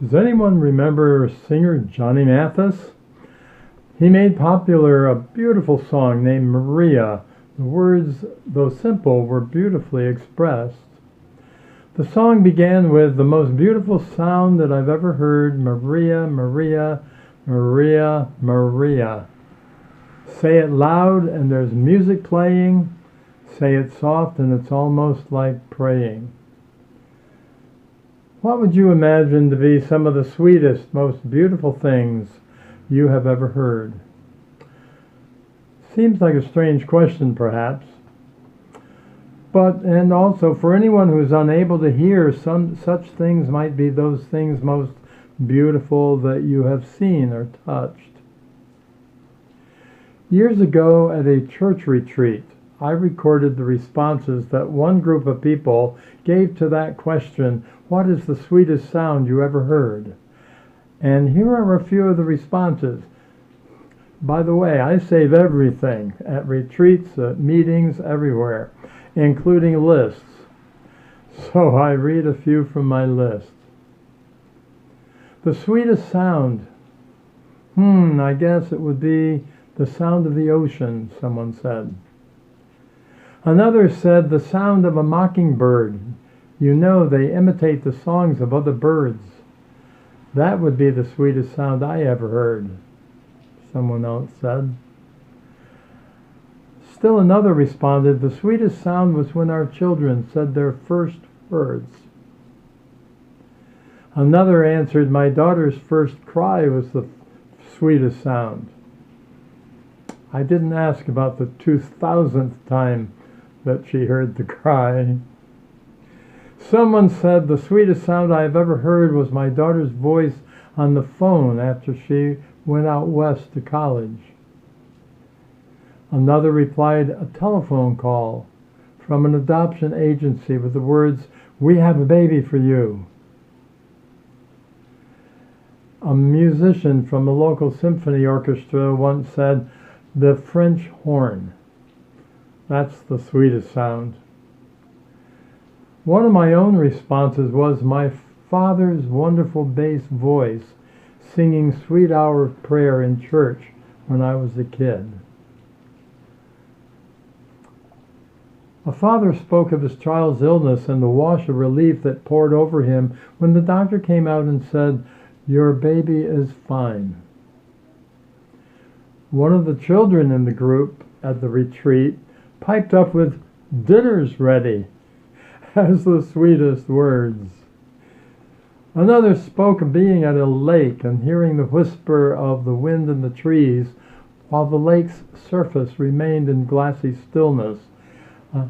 Does anyone remember singer Johnny Mathis? He made popular a beautiful song named Maria. The words, though simple, were beautifully expressed. The song began with the most beautiful sound that I've ever heard, Maria, Maria, Maria, Maria. Say it loud and there's music playing. Say it soft and it's almost like praying. What would you imagine to be some of the sweetest, most beautiful things you have ever heard? Seems like a strange question, perhaps. And also, for anyone who is unable to hear, such things might be those things most beautiful that you have seen or touched. Years ago at a church retreat, I recorded the responses that one group of people gave to that question, what is the sweetest sound you ever heard? And here are a few of the responses. By the way, I save everything at retreats, at meetings, everywhere, including lists. So I read a few from my list. The sweetest sound. I guess it would be the sound of the ocean, someone said. Another said the sound of a mockingbird. You know, they imitate the songs of other birds. That would be the sweetest sound I ever heard, someone else said. Still another responded, the sweetest sound was when our children said their first words. Another answered, my daughter's first cry was the sweetest sound. I didn't ask about the 2000th time that she heard the cry. Someone said the sweetest sound I've ever heard was my daughter's voice on the phone after she went out west to college. Another replied, a telephone call from an adoption agency with the words, we have a baby for you. A musician from a local symphony orchestra once said, the French horn. That's the sweetest sound. One of my own responses was my father's wonderful bass voice singing Sweet Hour of Prayer in church when I was a kid. A father spoke of his child's illness and the wash of relief that poured over him when the doctor came out and said, your baby is fine. One of the children in the group at the retreat piped up with, dinner's ready, as the sweetest words. Another spoke of being at a lake and hearing the whisper of the wind in the trees while the lake's surface remained in glassy stillness.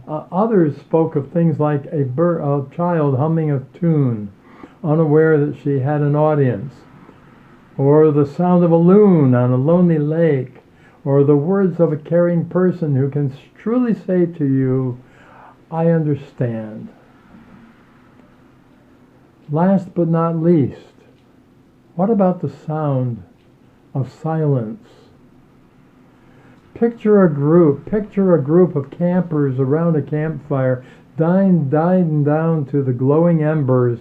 Others spoke of things like a child humming a tune, unaware that she had an audience, or the sound of a loon on a lonely lake, or the words of a caring person who can truly say to you, I understand. Last but not least, what about the sound of silence? Picture a group of campers around a campfire, dying down to the glowing embers,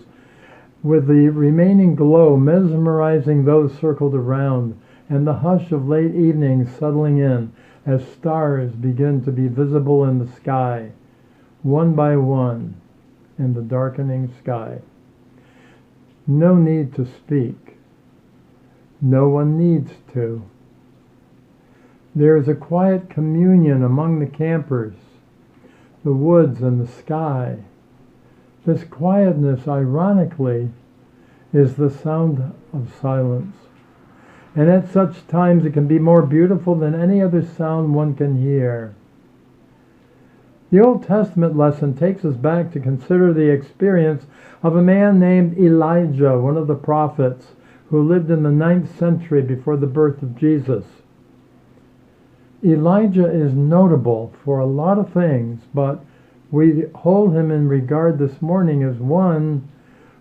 with the remaining glow mesmerizing those circled around, and the hush of late evening settling in as stars begin to be visible in the sky, one by one, in the darkening sky. No need to speak. No one needs to. There is a quiet communion among the campers, the woods and the sky. This quietness, ironically, is the sound of silence. And at such times it can be more beautiful than any other sound one can hear. The Old Testament lesson takes us back to consider the experience of a man named Elijah, one of the prophets, who lived in the 9th century before the birth of Jesus. Elijah is notable for a lot of things, but we hold him in regard this morning as one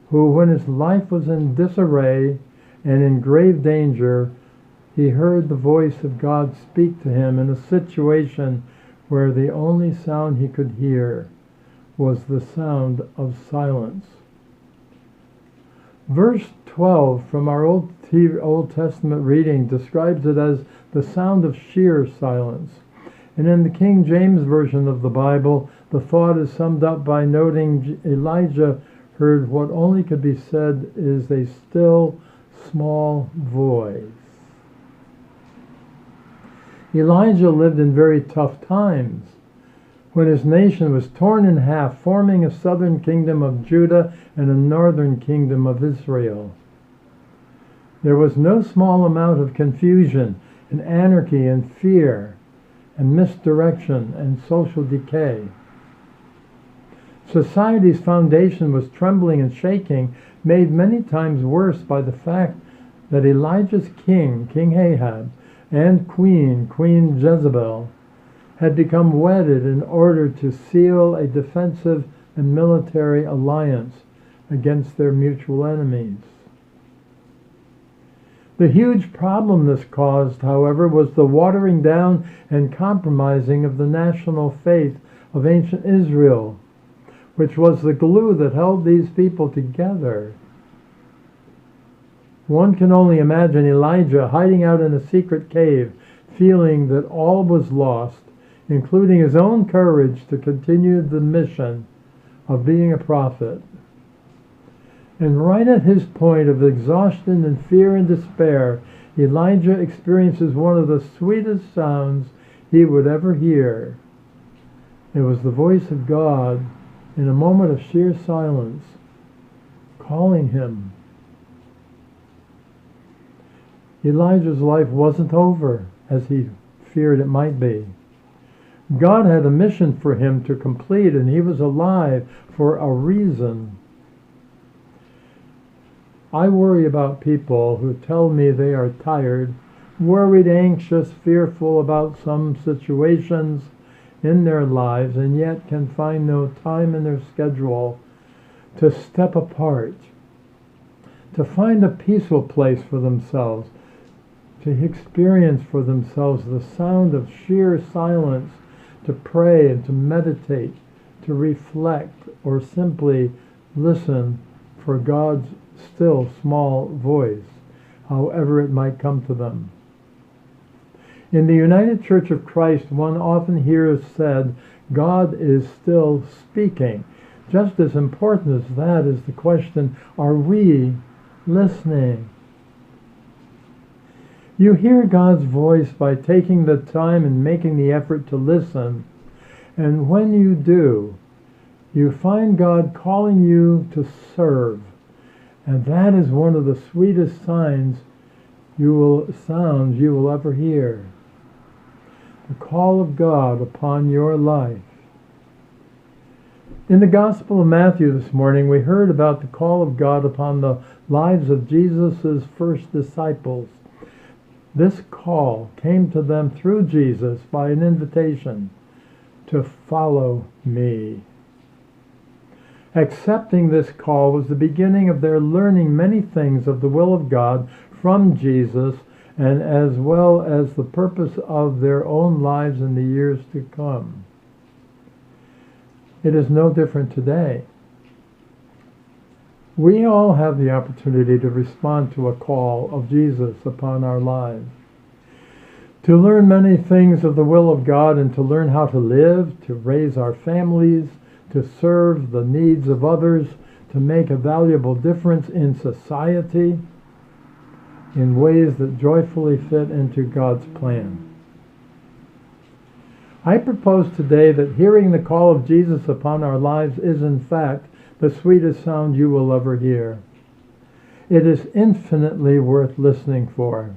who, when his life was in disarray and in grave danger, he heard the voice of God speak to him in a situation where the only sound he could hear was the sound of silence. Verse 12 from our Old Testament reading describes it as the sound of sheer silence. And in the King James Version of the Bible, the thought is summed up by noting Elijah heard what only could be said is a still, small voice. Elijah lived in very tough times, when his nation was torn in half, forming a southern kingdom of Judah and a northern kingdom of Israel. There was no small amount of confusion and anarchy and fear and misdirection and social decay. Society's foundation was trembling and shaking, made many times worse by the fact that Elijah's king, King Ahab, and Queen Jezebel, had become wedded in order to seal a defensive and military alliance against their mutual enemies. The huge problem this caused, however, was the watering down and compromising of the national faith of ancient Israel, which was the glue that held these people together. One can only imagine Elijah hiding out in a secret cave, feeling that all was lost, including his own courage to continue the mission of being a prophet. And right at his point of exhaustion and fear and despair, Elijah experiences one of the sweetest sounds he would ever hear. It was the voice of God in a moment of sheer silence, calling him. Elijah's life wasn't over, as he feared it might be. God had a mission for him to complete, and he was alive for a reason. I worry about people who tell me they are tired, worried, anxious, fearful about some situations in their lives, and yet can find no time in their schedule to step apart, to find a peaceful place for themselves, to experience for themselves the sound of sheer silence, to pray and to meditate, to reflect, or simply listen for God's still small voice, however it might come to them. In the United Church of Christ, one often hears said, God is still speaking. Just as important as that is the question, are we listening? You hear God's voice by taking the time and making the effort to listen. And when you do, you find God calling you to serve. And that is one of the sweetest sounds you will ever hear. The call of God upon your life. In the Gospel of Matthew this morning, we heard about the call of God upon the lives of Jesus' first disciples. This call came to them through Jesus by an invitation to follow me. Accepting this call was the beginning of their learning many things of the will of God from Jesus, and as well as the purpose of their own lives in the years to come. It is no different today. We all have the opportunity to respond to a call of Jesus upon our lives. To learn many things of the will of God and to learn how to live, to raise our families, to serve the needs of others, to make a valuable difference in society in ways that joyfully fit into God's plan. I propose today that hearing the call of Jesus upon our lives is in fact the sweetest sound you will ever hear. It is infinitely worth listening for.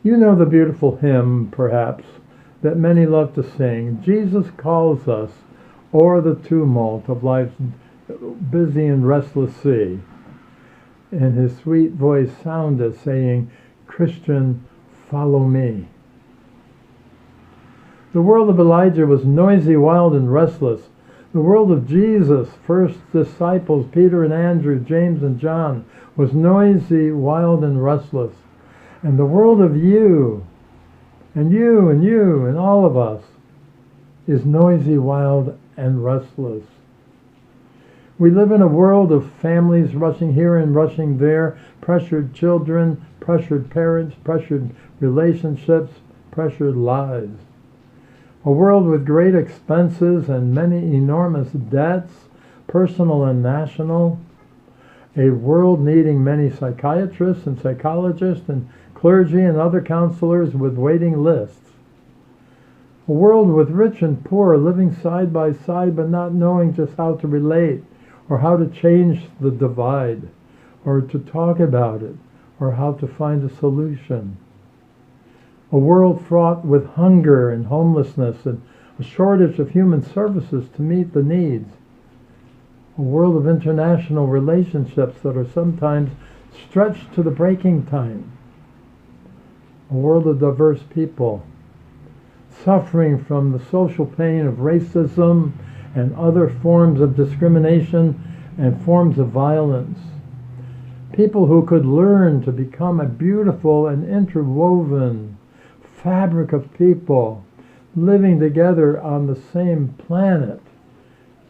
You know the beautiful hymn, perhaps, that many love to sing. Jesus calls us o'er the tumult of life's busy and restless sea. And his sweet voice sounded saying, Christian, follow me. The world of Elijah was noisy, wild, and restless. The world of Jesus' first disciples, Peter and Andrew, James and John, was noisy, wild, and restless. And the world of you, and you, and you, and all of us, is noisy, wild, and restless. We live in a world of families rushing here and rushing there, pressured children, pressured parents, pressured relationships, pressured lives. A world with great expenses and many enormous debts, personal and national. A world needing many psychiatrists and psychologists and clergy and other counselors with waiting lists. A world with rich and poor living side by side but not knowing just how to relate or how to change the divide or to talk about it or how to find a solution. A world fraught with hunger and homelessness and a shortage of human services to meet the needs. A world of international relationships that are sometimes stretched to the breaking time. A world of diverse people, suffering from the social pain of racism and other forms of discrimination and forms of violence. People who could learn to become a beautiful and interwoven fabric of people living together on the same planet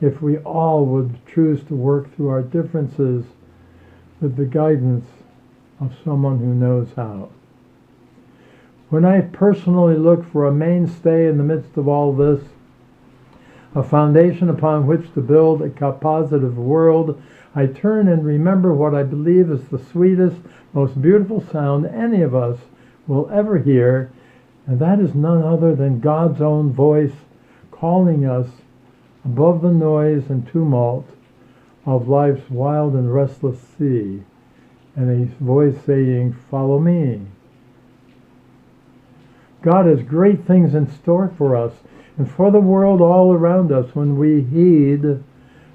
if we all would choose to work through our differences with the guidance of someone who knows how. When I personally look for a mainstay in the midst of all this, a foundation upon which to build a positive world, I turn and remember what I believe is the sweetest, most beautiful sound any of us will ever hear, and that is none other than God's own voice calling us above the noise and tumult of life's wild and restless sea, and a voice saying, "Follow me." God has great things in store for us and for the world all around us when we heed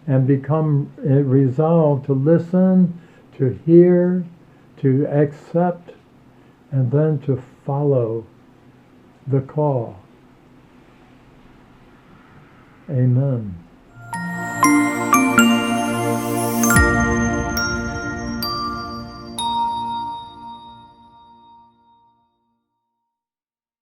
and become resolved to listen, to hear, to accept, and then to follow the call. Amen.